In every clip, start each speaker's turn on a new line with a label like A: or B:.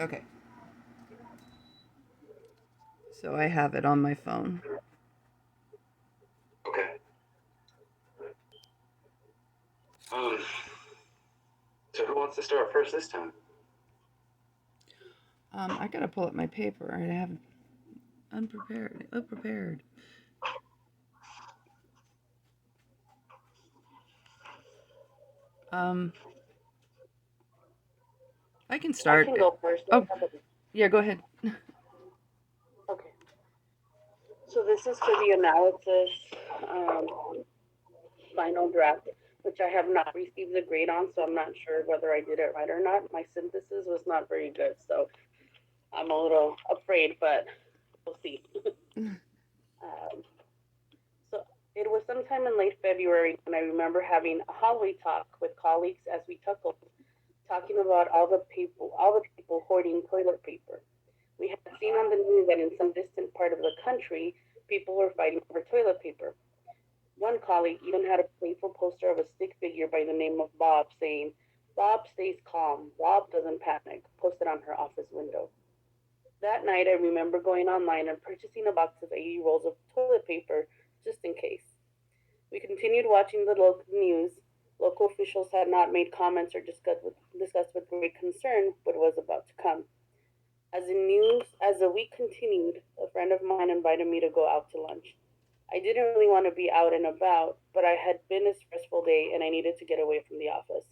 A: Okay. So I have it on my phone.
B: Okay. Um, so who wants to start first this time?
A: I gotta pull up my paper. I have unprepared. Um, I can
C: I
A: start.
C: can go first.
A: Oh, yeah, go ahead.
C: Okay. So this is for the analysis um, final draft, which I have not received the grade on, so I'm not sure whether I did it right or not. My synthesis was not very good, so I'm a little afraid, but we'll see. um, so it was sometime in late February, and I remember having a hallway talk with colleagues as we chuckled, talking about all the people hoarding toilet paper. We had seen on the news that in some distant part of the country, people were fighting for toilet paper. One colleague even had a playful poster of a stick figure by the name of Bob saying, "Bob stays calm, Bob doesn't panic," posted on her office window. That night, I remember going online and purchasing a box of 80 rolls of toilet paper just in case. We continued watching the local news. Local officials had not made comments or discussed with great concern what was about to come. As the week continued, a friend of mine invited me to go out to lunch. I didn't really want to be out and about, but I had been a stressful day and I needed to get away from the office.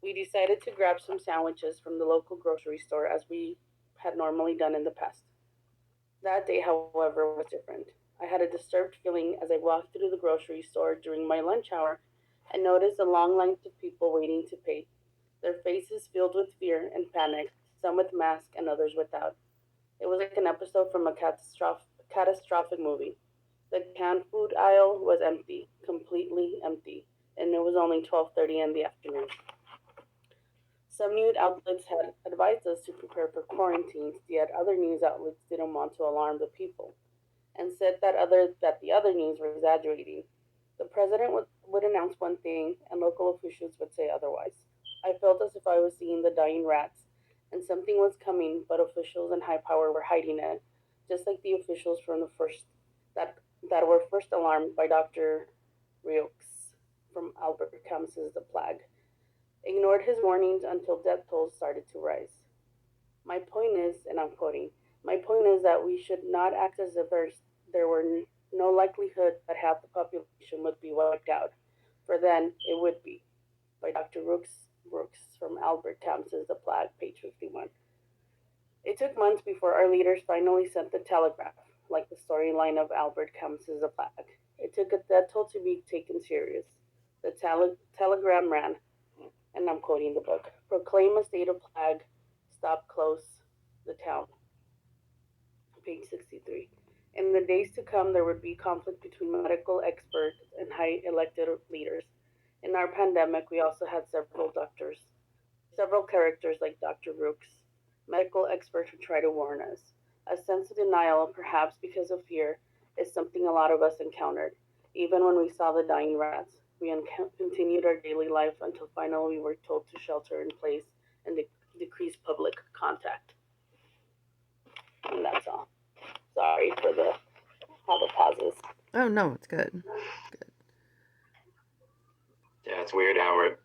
C: We decided to grab some sandwiches from the local grocery store as we had normally done in the past. That day, however, was different. I had a disturbed feeling as I walked through the grocery store during my lunch hour and noticed a long line of people waiting to pay, their faces filled with fear and panic, some with masks and others without. It was like an episode from a catastrophic movie. The canned food aisle was empty, completely empty, and it was only 12:30 in the afternoon. Some news outlets had advised us to prepare for quarantines, yet other news outlets didn't want to alarm the people and said that the other news were exaggerating. The president would announce one thing and local officials would say otherwise. I felt as if I was seeing the dying rats and something was coming, but officials in high power were hiding it, just like the officials from the first that that were first alarmed by Dr. Rieux from Albert Camus's The Plague, ignored his warnings until death tolls started to rise. My point is, and I'm quoting, my point is that we should not act as if there were no likelihood that half the population would be wiped out, for then it would be. By Dr. Brooks from Albert Camus's The Plague, page 51. It took months before our leaders finally sent the telegraph, like the storyline of Albert Camus's The Plague. It took a death toll to be taken serious. The telegram ran, and I'm quoting the book, proclaim a state of plague, stop close the town, page 63. In the days to come, there would be conflict between medical experts and high elected leaders. In our pandemic, we also had several characters like Dr. Brooks, medical experts who try to warn us. A sense of denial, perhaps because of fear, is something a lot of us encountered. Even when we saw the dying rats, we continued our daily life until finally we were told to shelter in place and decrease public contact. And that's all. Sorry for the all the pauses.
A: Oh no, it's good.
B: Yeah, it's weird how we're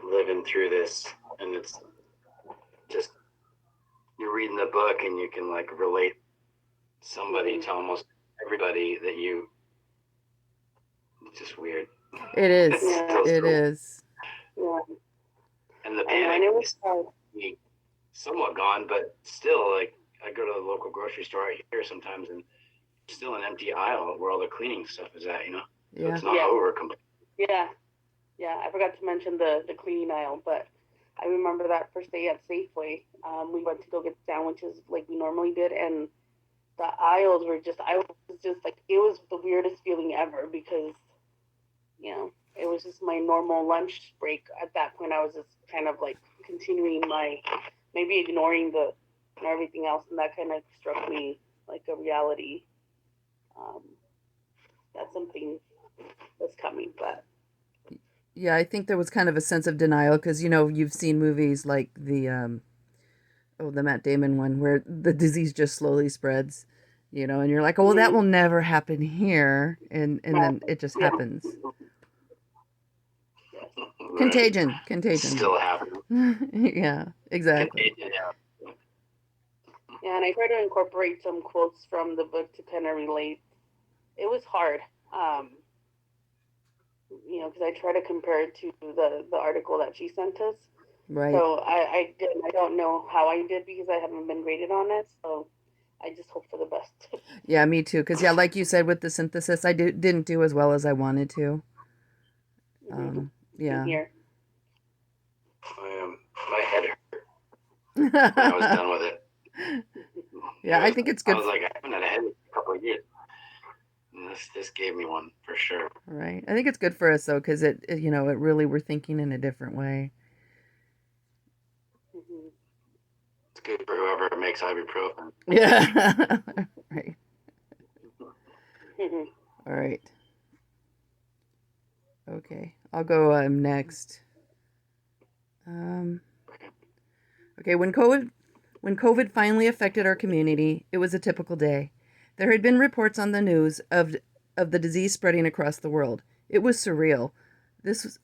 B: living through this, and it's just you're reading the book and you can like relate somebody to almost everybody that you. It's just weird.
A: It is.
B: It's
C: Yeah,
B: still
A: It
B: so,
A: is.
C: yeah.
B: and the
C: I know,
B: panic
C: and it was
B: is
C: hard.
B: somewhat gone, but still, like I go to the local grocery store out here sometimes, and still an empty aisle where all the cleaning stuff is at. So
A: Yeah.
B: it's not
C: Yeah,
B: over completely.
C: yeah, yeah. I forgot to mention the cleaning aisle, but I remember that first day at Safeway. We went to go get sandwiches like we normally did, and the aisles were just I was just like it was the weirdest feeling ever because it was just my normal lunch break. At that point, I was just kind of like continuing my maybe ignoring the and everything else, and that kind of struck me like a reality. Um, that something was coming, but
A: Yeah, I think there was kind of a sense of denial because you've seen movies like the Matt Damon one where the disease just slowly spreads, and you're like, oh, well, that
C: Mm-hmm.
A: will never happen here, and
C: Yeah.
A: then it just
C: Yeah.
A: happens.
C: Yes.
B: Right.
A: Contagion.
B: Still happening.
A: Yeah, exactly.
B: Contagion, yeah.
C: Yeah, and I try to incorporate some quotes from the book to kind of relate. It was hard, um, because I try to compare it to the article that she sent us.
A: Right.
C: So I did. I don't know how I did because I haven't been graded on it. So I just hope for the best.
A: Yeah, me too. Because yeah, like you said with the synthesis, didn't do as well as I wanted to.
C: Mm-hmm. Same
A: Yeah.
C: here.
B: My head hurt when I was done with it.
A: Yeah, I think it's
B: I
A: good.
B: was like, I haven't had a headache in a couple of years. And this gave me one for sure.
A: Right. I think it's good for us though, because it really we're thinking in a different way.
C: Mm-hmm.
B: It's good for whoever makes ibuprofen.
A: Yeah. Right.
C: Mm-hmm.
A: All right. Okay. I'll go next. Okay. When COVID finally affected our community, it was a typical day. There had been reports on the news of the disease spreading across the world. It was surreal.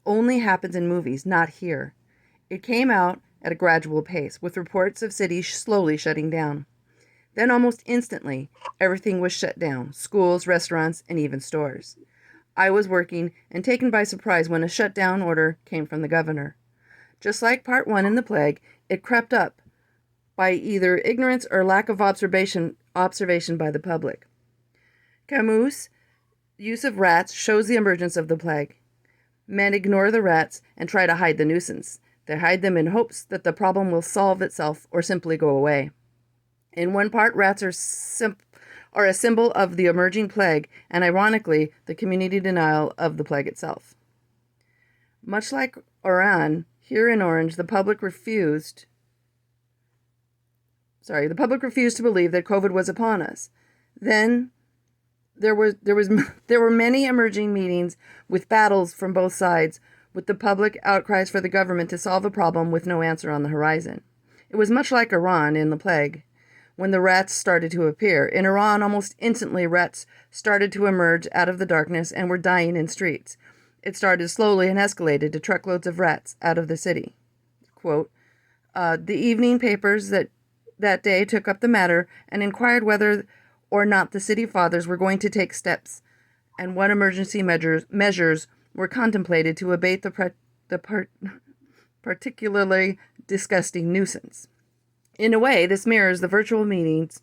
A: Only happens in movies, not here. It came out at a gradual pace, with reports of cities slowly shutting down. Then, almost instantly, everything was shut down: schools, restaurants, and even stores. I was working and taken by surprise when a shutdown order came from the governor. Just like part one in the plague, it crept up by either ignorance or lack of observation by the public. Camus' use of rats shows the emergence of the plague. Men ignore the rats and try to hide the nuisance. They hide them in hopes that the problem will solve itself or simply go away. In one part, rats are a symbol of the emerging plague, and ironically, the community denial of the plague itself. Much like Oran, here in Orange, the public refused to believe that COVID was upon us. Then there were many emerging meetings with battles from both sides, with the public outcries for the government to solve a problem with no answer on the horizon. It was much like Iran in the plague. When the rats started to appear. In Iran, almost instantly, rats started to emerge out of the darkness and were dying in streets. It started slowly and escalated to truckloads of rats out of the city. Quote, the evening papers that day took up the matter and inquired whether or not the city fathers were going to take steps and what emergency measures were contemplated to abate the particularly disgusting nuisance. In a way, this mirrors the virtual meetings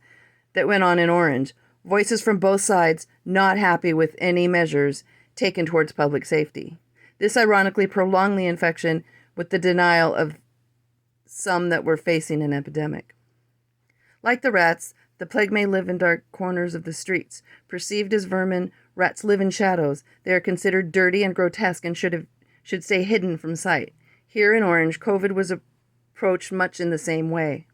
A: that went on in Orange, voices from both sides not happy with any measures taken towards public safety. This ironically prolonged the infection with the denial of some that were facing an epidemic. Like the rats, the plague may live in dark corners of the streets. Perceived as vermin, rats live in shadows. They are considered dirty and grotesque and should stay hidden from sight. Here in Orange, COVID was approached much in the same way.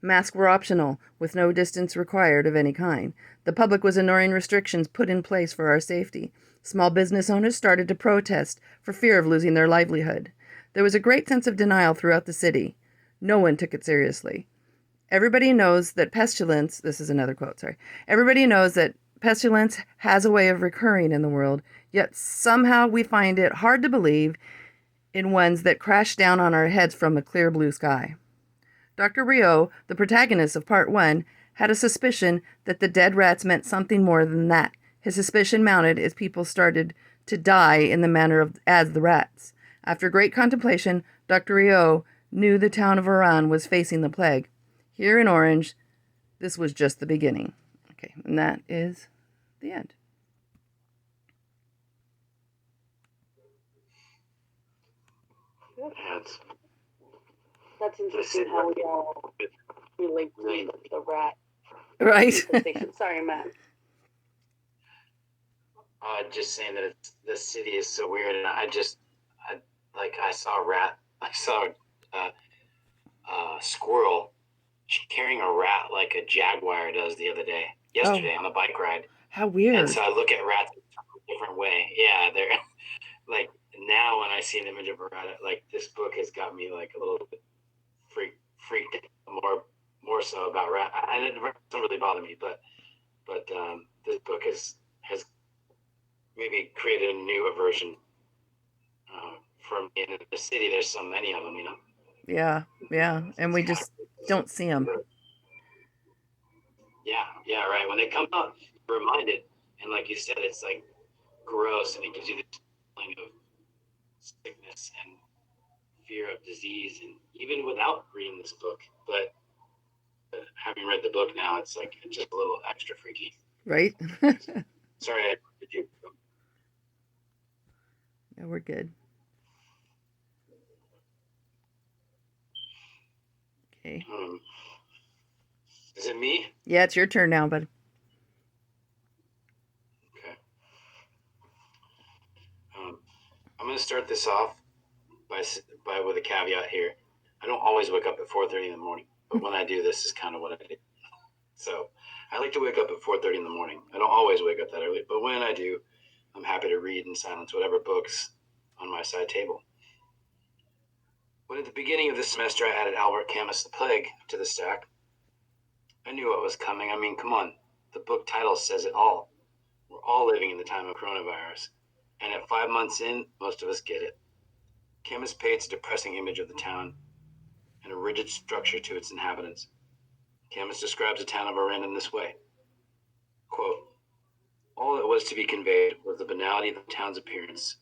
A: Masks were optional, with no distance required of any kind. The public was ignoring restrictions put in place for our safety. Small business owners started to protest for fear of losing their livelihood. There was a great sense of denial throughout the city. No one took it seriously. Everybody knows that pestilence, this is another quote, sorry. Everybody knows that pestilence has a way of recurring in the world, yet somehow we find it hard to believe in ones that crash down on our heads from a clear blue sky. Dr. Rio, the protagonist of part one, had a suspicion that the dead rats meant something more than that. His suspicion mounted as people started to die in the manner as the rats. After great contemplation, Dr. Rio knew the town of Oran was facing the plague. Here in Orange, this was just the beginning. Okay, and that is the end.
B: Yeah,
C: That's interesting how we all relate to the rat
A: Right.
C: infestation. Sorry, Matt.
B: Just saying that the city is so weird, and I saw a rat. I saw a squirrel carrying a rat like a jaguar does yesterday on a bike ride.
A: How weird.
B: And so I look at rats in a different way. Yeah, they're like And now when I see an image of a rat, like this book has got me like a little bit freaked more so about rat. It doesn't really bother me, but this book has maybe created a new aversion for me. And in the city, there's so many of them, you know.
A: Yeah, yeah, and we just don't see them.
B: Yeah, right. When they come out, you're reminded, and like you said, it's like gross, and it gives you this feeling of sickness and fear of disease, and even without reading this book, but having read the book now, it's like just a little extra freaky.
A: Right?
B: Sorry, did you?
A: Yeah, we're good. Okay.
B: Is it me?
A: Yeah, it's your turn now, bud.
B: Okay. I'm going to start this off by with a caveat here. I don't always wake up at 4:30 in the morning, but when I do, this is kind of what I do. So I like to wake up at 4:30 in the morning. I don't always wake up that early, but when I do, I'm happy to read in silence whatever books on my side table. When at the beginning of this semester I added Albert Camus' The Plague to the stack, I knew what was coming. I mean, come on, the book title says it all. We're all living in the time of coronavirus, and at 5 months in, most of us get it. Camus paints a depressing image of the town and a rigid structure to its inhabitants. Camus describes the town of Oran in this way. Quote, all that was to be conveyed was the banality of the town's appearance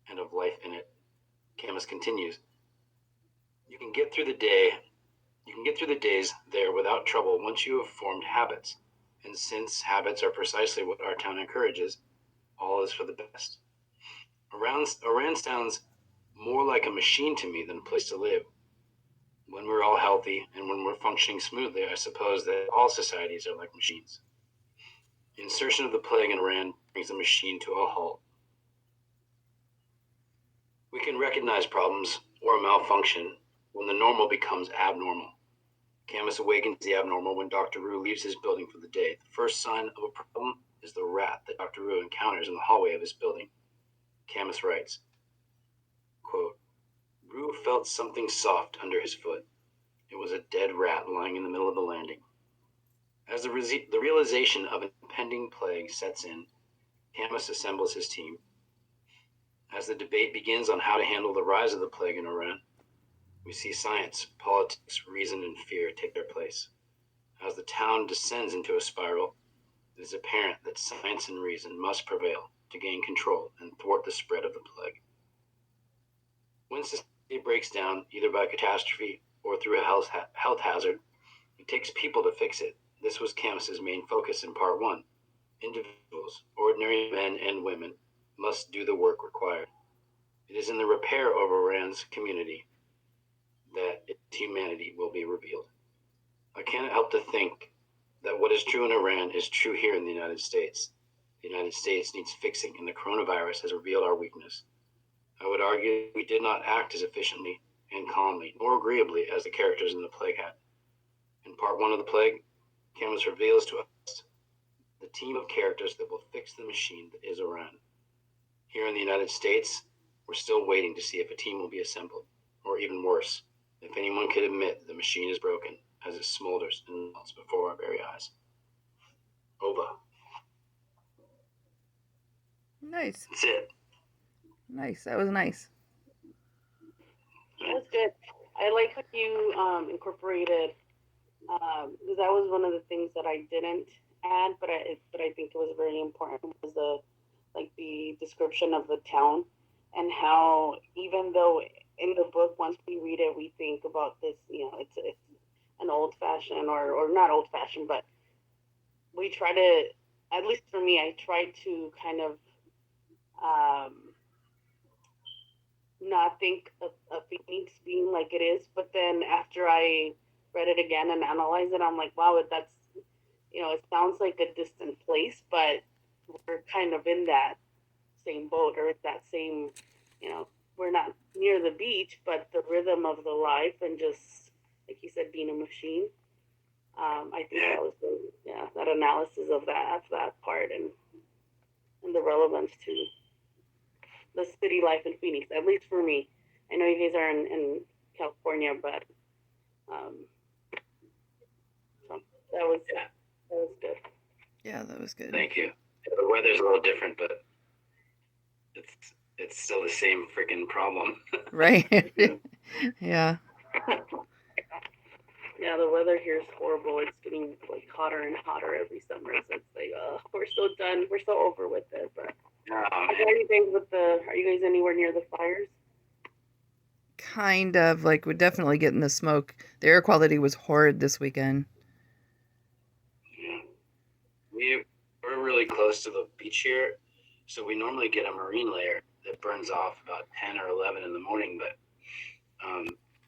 B: and of life in it. Camus continues, you can get through the days there without trouble once you have formed habits. And since habits are precisely what our town encourages, all is for the best. Oran sounds more like a machine to me than a place to live. When we're all healthy and when we're functioning smoothly, I suppose that all societies are like machines. The insertion of the plague in Oran brings the machine to a halt. We can recognize problems or malfunction when the normal becomes abnormal. Camus awakens the abnormal when Dr. Rue leaves his building for the day. The first sign of a problem is the rat that Dr. Rue encounters in the hallway of his building. Camus writes, quote, Rue felt something soft under his foot. It was a dead rat lying in the middle of the landing. As the realization of an impending plague sets in, Camus assembles his team. As the debate begins on how to handle the rise of the plague in Oran, we see science, politics, reason, and fear take their place. As the town descends into a spiral, it is apparent that science and reason must prevail to gain control and thwart the spread of the plague. When society breaks down, either by catastrophe or through a health hazard, it takes people to fix it. This was Camus's main focus in part 1. Individuals, ordinary men and women, must do the work required. It is in the repair of Oran's community that its humanity will be revealed. I cannot help to think that what is true in Oran is true here in the United States. The United States needs fixing, and the coronavirus has revealed our weakness. I would argue we did not act as efficiently and calmly nor agreeably as the characters in the plague had. In part 1 of the plague, Camus reveals to us the team of characters that will fix the machine that is Oran. Here in the United States, we're still waiting to see if a team will be assembled, or even worse, if anyone could admit the machine is broken as it smolders and melts before our very eyes. Ova.
A: Nice.
B: That's it.
A: Nice. That was nice.
C: That was good. I like how you incorporated because that was one of the things that I didn't add, but I think it was very important was the description of the town and how even though in the book once we read it we think about this it's an old fashioned or not old fashioned but we try to at least for me I try to kind of not think of Phoenix being like it is, but then after I read it again and analyzed it, I'm like, wow, that's it sounds like a distant place, but we're kind of in that same boat or that same, we're not near the beach, but the rhythm of the life and just like you said, being a machine. I think that was that analysis of that part and the relevance to the city life in Phoenix, at least for me. I know you guys are in California, but so that was good.
A: Yeah, that was good.
B: Thank you. The weather's a little different, but it's still the same freaking problem.
A: Right? Yeah.
C: Yeah, the weather here is horrible. It's getting like hotter and hotter every summer. So it's like, we're so done. We're so over with it. But are you guys anywhere near the fires?
A: Kind of, like, we're definitely getting the smoke. The air quality was horrid this weekend.
B: Yeah. We're really close to the beach here, so we normally get a marine layer that burns off about 10 or 11 in the morning, but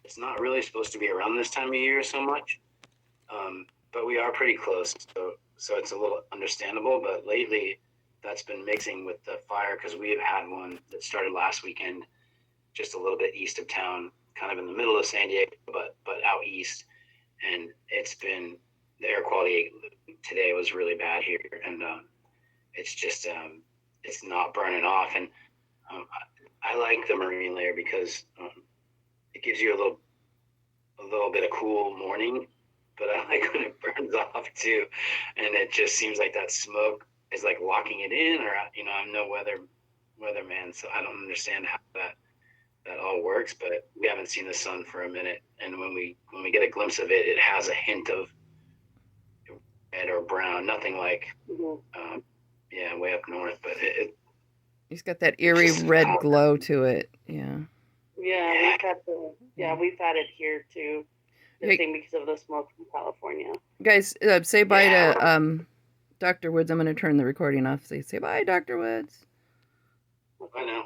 B: it's not really supposed to be around this time of year so much. But we are pretty close, so it's a little understandable. But lately, that's been mixing with the fire because we have had one that started last weekend, just a little bit east of town, kind of in the middle of San Diego, but out east. And it's been, the air quality today was really bad here, and it's just it's not burning off. And I like the marine layer because it gives you a little bit of cool morning, but I like when it burns off too, and it just seems like that smoke is like locking it in, or I'm no weatherman, so I don't understand how that all works. But we haven't seen the sun for a minute, and when we get a glimpse of it, it has a hint of red or brown, nothing like way up north, but
A: It's got that eerie red glow to it. Yeah.
C: Yeah, we've had it here too. The same because of the smoke from California.
A: Guys, say bye to Dr. Woods. I'm going to turn the recording off. Say bye, Dr. Woods.
B: I know.